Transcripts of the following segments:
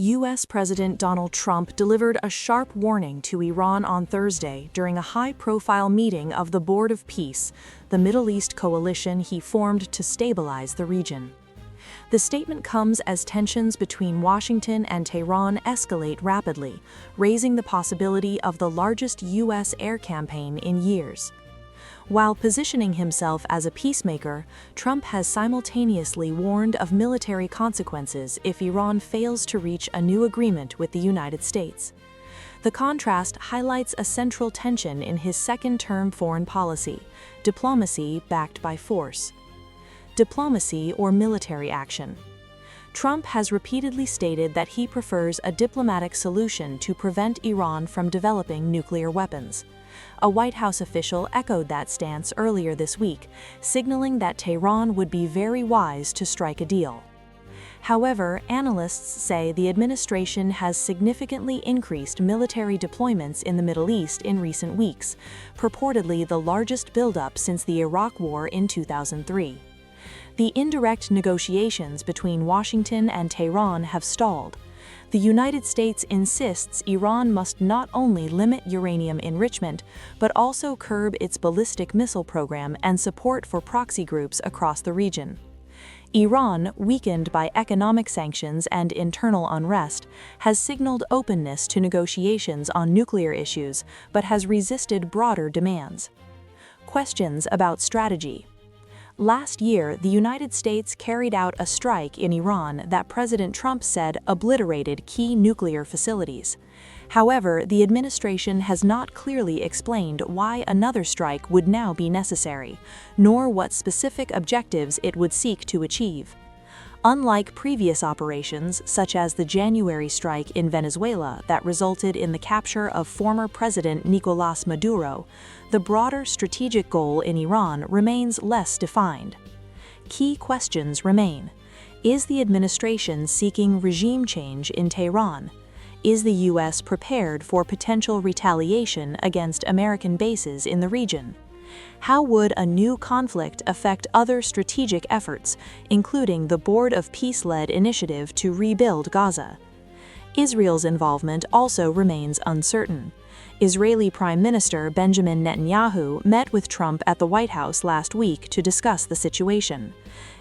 U.S. President Donald Trump delivered a sharp warning to Iran on Thursday during a high-profile meeting of the Board of Peace, the Middle East coalition he formed to stabilize the region. The statement comes as tensions between Washington and Tehran escalate rapidly, raising the possibility of the largest U.S. air campaign in years. While positioning himself as a peacemaker, Trump has simultaneously warned of military consequences if Iran fails to reach a new agreement with the United States. The contrast highlights a central tension in his second-term foreign policy: diplomacy backed by force. Diplomacy or military action. Trump has repeatedly stated that he prefers a diplomatic solution to prevent Iran from developing nuclear weapons. A White House official echoed that stance earlier this week, signaling that Tehran would be very wise to strike a deal. However, analysts say the administration has significantly increased military deployments in the Middle East in recent weeks, purportedly the largest buildup since the Iraq War in 2003. The indirect negotiations between Washington and Tehran have stalled. The United States insists Iran must not only limit uranium enrichment, but also curb its ballistic missile program and support for proxy groups across the region. Iran, weakened by economic sanctions and internal unrest, has signaled openness to negotiations on nuclear issues, but has resisted broader demands. Questions about strategy. Last year, the United States carried out a strike in Iran that President Trump said obliterated key nuclear facilities. However, the administration has not clearly explained why another strike would now be necessary, nor what specific objectives it would seek to achieve. Unlike previous operations, such as the January strike in Venezuela that resulted in the capture of former President Nicolás Maduro, the broader strategic goal in Iran remains less defined. Key questions remain. Is the administration seeking regime change in Tehran? Is the U.S. prepared for potential retaliation against American bases in the region? How would a new conflict affect other strategic efforts, including the Board of Peace-led initiative to rebuild Gaza? Israel's involvement also remains uncertain. Israeli Prime Minister Benjamin Netanyahu met with Trump at the White House last week to discuss the situation.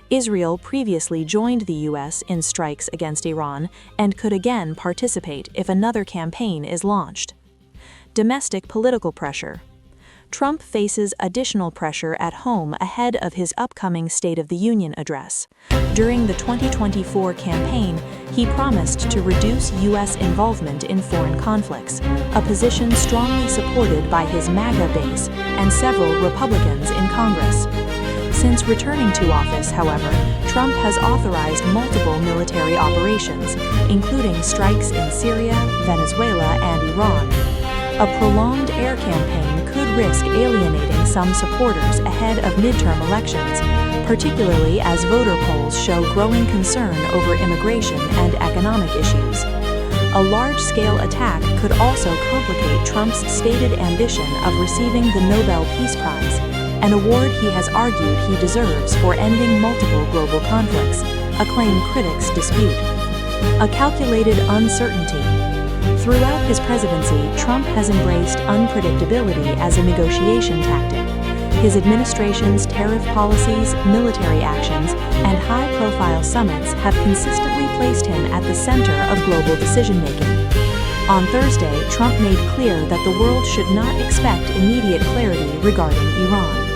Israel previously joined the U.S. in strikes against Iran and could again participate if another campaign is launched. Domestic political pressure. Trump faces additional pressure at home ahead of his upcoming State of the Union address. During the 2024 campaign, he promised to reduce U.S. involvement in foreign conflicts, a position strongly supported by his MAGA base and several Republicans in Congress. Since returning to office, however, Trump has authorized multiple military operations, including strikes in Syria, Venezuela, and Iran. A prolonged air campaign could risk alienating some supporters ahead of midterm elections, particularly as voter polls show growing concern over immigration and economic issues. A large-scale attack could also complicate Trump's stated ambition of receiving the Nobel Peace Prize, an award he has argued he deserves for ending multiple global conflicts, a claim critics dispute. A calculated uncertainty. Throughout his presidency, Trump has embraced unpredictability as a negotiation tactic. His administration's tariff policies, military actions, and high-profile summits have consistently placed him at the center of global decision-making. On Thursday, Trump made clear that the world should not expect immediate clarity regarding Iran.